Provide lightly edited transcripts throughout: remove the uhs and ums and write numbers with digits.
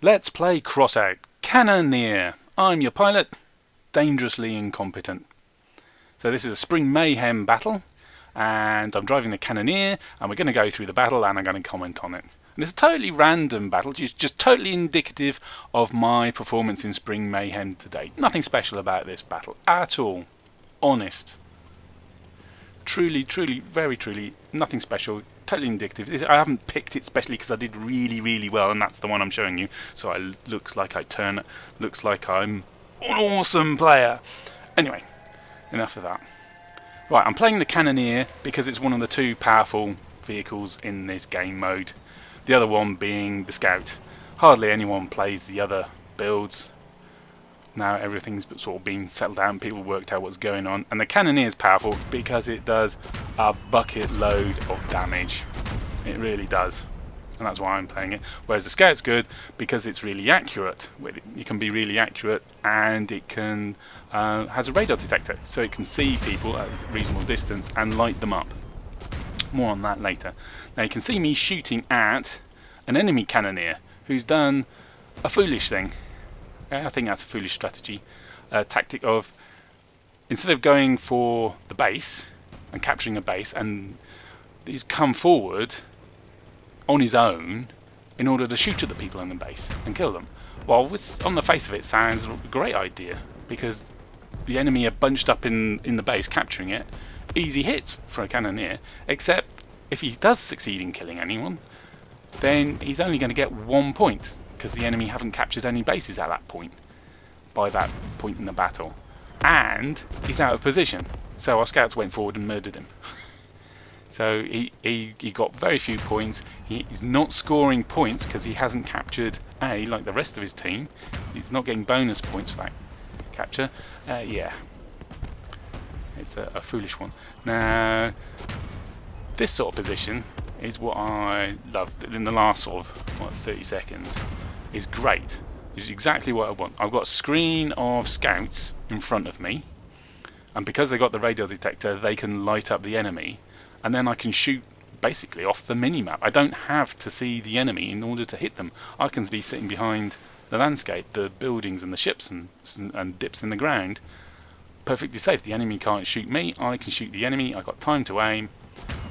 Let's play Crossout Cannoneer. I'm your pilot, dangerously incompetent. So this is a Spring Mayhem battle, and I'm driving the Cannoneer, and we're going to go through the battle, and I'm going to comment on it. And it's a totally random battle, just totally indicative of my performance in Spring Mayhem today. Nothing special about this battle at all. Honest. Truly, very truly, nothing special. Totally indicative. I haven't picked it specially because I did really well, and that's the one I'm showing you. So it looks like looks like I'm an awesome player. Anyway, enough of that. Right, I'm playing the Cannoneer because it's one of the two powerful vehicles in this game mode. The other one being the Scout. Hardly anyone plays the other builds. Now everything's sort of been settled down, people worked out what's going on, and the Cannoneer is powerful because it does a bucket load of damage. It really does, and that's why I'm playing it. Whereas the Scout's good because it's really accurate. It can be really accurate, and it can has a radar detector, so it can see people at a reasonable distance and light them up. More on that later. Now you can see me shooting at an enemy Cannoneer who's done a foolish thing. I think that's a foolish strategy. A tactic of, instead of going for the base and capturing a base, and he's come forward on his own in order to shoot at the people in the base and kill them. Well, on the face of it, sounds a great idea because the enemy are bunched up in the base, capturing it. Easy hits for a Cannoneer, except if he does succeed in killing anyone, then he's only going to get 1 point. Because the enemy haven't captured any bases at that point, by that point in the battle, and he's out of position. So our scouts went forward and murdered him. So he got very few points. He's not scoring points because he hasn't captured A like the rest of his team. He's not getting bonus points for that capture. Yeah, it's a foolish one. Now, this sort of position is what I love. In the last sort of 30 seconds. Is great. Is exactly what I want. I've got a screen of scouts in front of me, and because they got the radar detector, they can light up the enemy, and then I can shoot basically off the mini-map. I don't have to see the enemy in order to hit them. I can be sitting behind the landscape, the buildings and the ships and dips in the ground, perfectly safe. The enemy can't shoot me, I can shoot the enemy. I've got time to aim,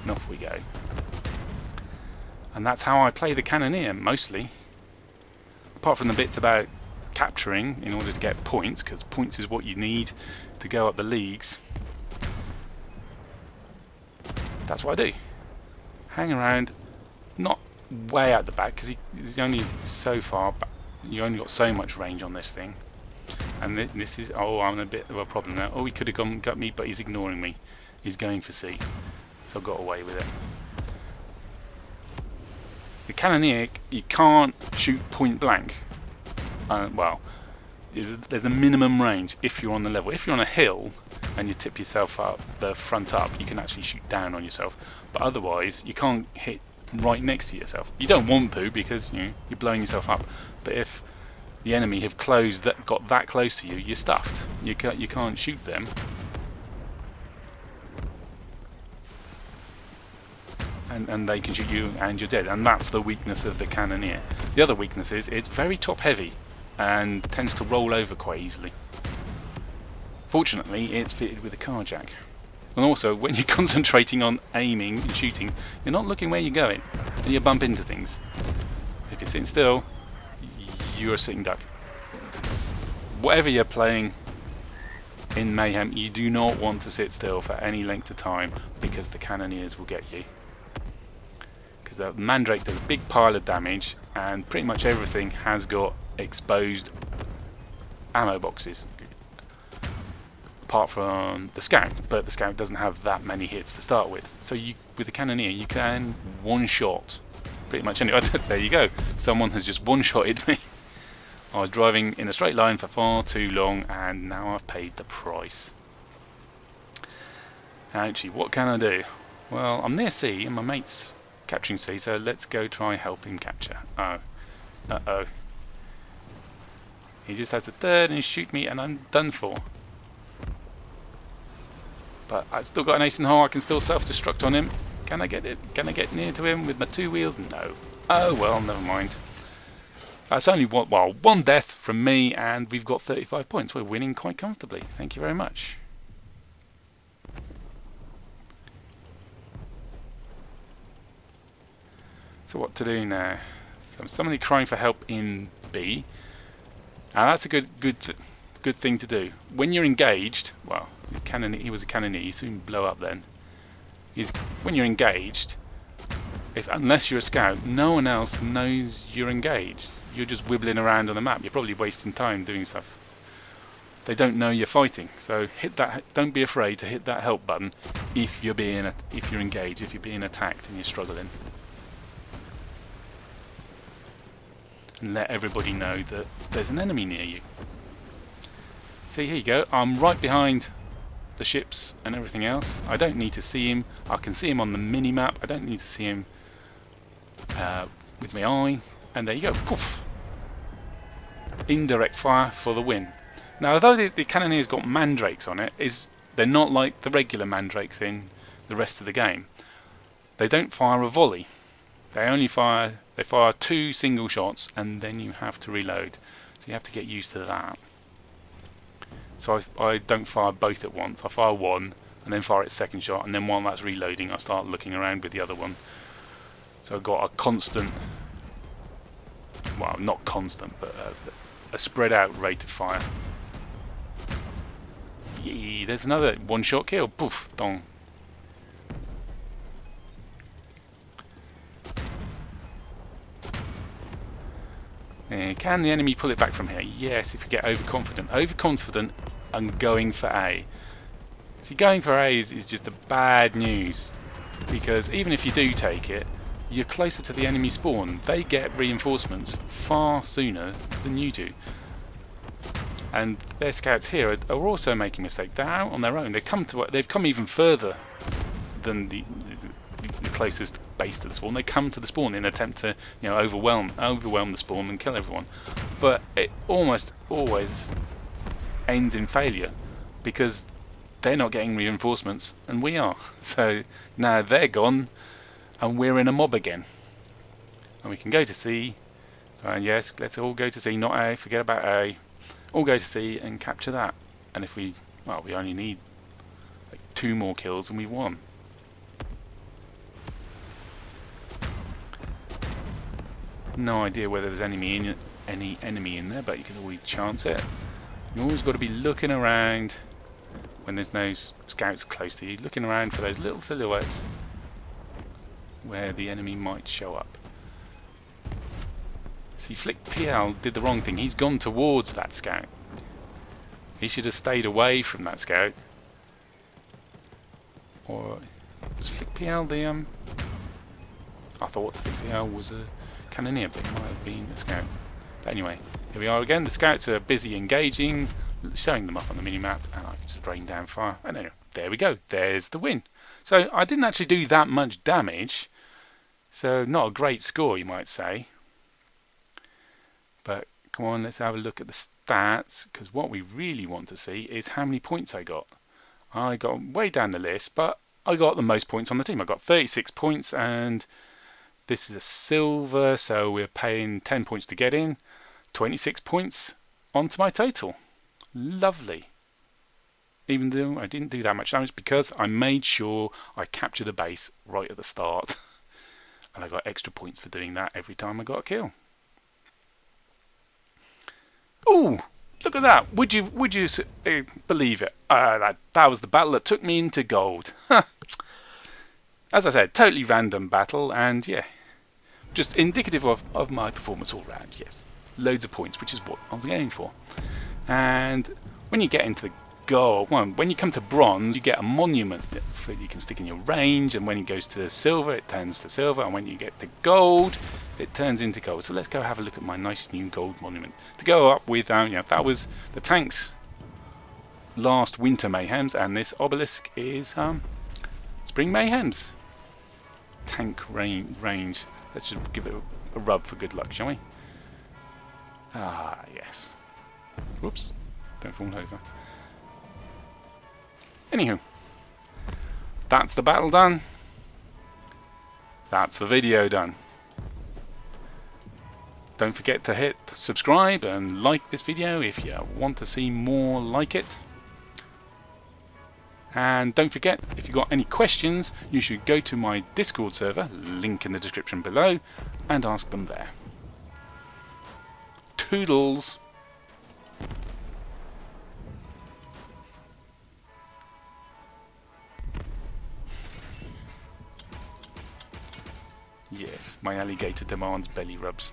and off we go. And that's how I play the Cannoneer mostly. Apart from the bits about capturing in order to get points, because points is what you need to go up the leagues. That's what I do. Hang around, not way out the back, because he's only so far back. You only got so much range on this thing. And this is, oh, I'm in a bit of a problem now. Oh, he could have got me, but he's ignoring me. He's going for C. So I got away with it. The Cannoneer, you can't shoot point blank. Well, there's a minimum range if you're on the level. If you're on a hill and you tip yourself up, the front up, you can actually shoot down on yourself. But otherwise, you can't hit right next to yourself. You don't want to because you're blowing yourself up. But if the enemy have got that close to you, you're stuffed. You can't shoot them. And they can shoot you and you're dead, and that's the weakness of the Cannoneer. The other weakness is it's very top heavy and tends to roll over quite easily. Fortunately, it's fitted with a car jack. And also, when you're concentrating on aiming and shooting, you're not looking where you're going, and you bump into things. If you're sitting still, you're a sitting duck. Whatever you're playing in Mayhem, you do not want to sit still for any length of time because the Cannoneers will get you. The Mandrake does a big pile of damage, and pretty much everything has got exposed ammo boxes, apart from the Scout. But the Scout doesn't have that many hits to start with. So with the Cannoneer, you can one-shot pretty much anyway. There you go. Someone has just one-shotted me. I was driving in a straight line for far too long, and now I've paid the price. Actually, what can I do? Well, I'm near C, and my mate's capturing C, so let's go try help him capture. Oh. Uh-oh. He just has the third and shoot me and I'm done for. But I've still got an ace in the hole, I can still self-destruct on him. Can I get it? Can I get near to him with my two wheels? No. Oh well, never mind. That's only one death from me, and we've got 35 points. We're winning quite comfortably. Thank you very much. So what to do now? So somebody crying for help in B. Now that's a good thing to do. When you're engaged, well, he was a Cannoneer, you soon blow up then. When you're engaged, unless you're a scout, no one else knows you're engaged. You're just wibbling around on the map. You're probably wasting time doing stuff. They don't know you're fighting, so hit that. Don't be afraid to hit that help button if you're engaged, if you're being attacked and you're struggling. And let everybody know that there's an enemy near you. See, here you go. I'm right behind the ships and everything else. I don't need to see him. I can see him on the mini-map. I don't need to see him with my eye. And there you go. Poof! Indirect fire for the win. Now, although the Cannoneer's got mandrakes on it, they're not like the regular mandrakes in the rest of the game. They don't fire a volley. They fire 2 single shots, and then you have to reload. So you have to get used to that. So I don't fire both at once. I fire one, and then fire its second shot, and then while that's reloading, I start looking around with the other one. So I've got a constant, well, not constant, but a spread out rate of fire. Yee, there's another one-shot kill. Poof, dong. Can the enemy pull it back from here? Yes, if you get overconfident. Overconfident and going for A. See, going for A is just the bad news. Because even if you do take it, you're closer to the enemy spawn. They get reinforcements far sooner than you do. And their scouts here are also making a mistake. They're out on their own. They've come even further than the closest base to the spawn. They come to the spawn in an attempt to, overwhelm the spawn and kill everyone. But it almost always ends in failure because they're not getting reinforcements and we are. So now they're gone and we're in a mob again. And we can go to C. And yes, let's all go to C, not A. Forget about A. All go to C and capture that. And if we only need like 2 more kills and we won. No idea whether there's any enemy in there, but you can always chance it. You always got to be looking around when there's no scouts close to you, looking around for those little silhouettes where the enemy might show up. See, Flick PL did the wrong thing. He's gone towards that scout. He should have stayed away from that scout. Or was Flick PL the I thought Flick PL was a Cannoneer, but it might have been a scout. But anyway, here we are again. The scouts are busy engaging, showing them up on the mini-map, and I can just rain down fire. And anyway, there we go. There's the win. So I didn't actually do that much damage, so not a great score, you might say. But come on, let's have a look at the stats, because what we really want to see is how many points I got. I got way down the list, but I got the most points on the team. I got 36 points, and this is a silver, so we're paying 10 points to get in. 26 points onto my total. Lovely. Even though I didn't do that much damage, because I made sure I captured a base right at the start. And I got extra points for doing that every time I got a kill. Ooh, look at that. Would you believe it? That was the battle that took me into gold. As I said, totally random battle, and yeah, just indicative of my performance all round, yes. Loads of points, which is what I was aiming for. And when you get into the gold, well, when you come to bronze, you get a monument that you can stick in your range, and when it goes to silver, it turns to silver, and when you get to gold, it turns into gold. So let's go have a look at my nice new gold monument. To go up with, that was the tank's last winter mayhems, and this obelisk is Spring Mayhem's tank range. Let's just give it a rub for good luck, shall we? Ah, yes. Whoops, don't fall over. Anywho, that's the battle done. That's the video done. Don't forget to hit subscribe and like this video if you want to see more like it. And don't forget, if you've got any questions, you should go to my Discord server, link in the description below, and ask them there. Toodles! Yes, my alligator demands belly rubs.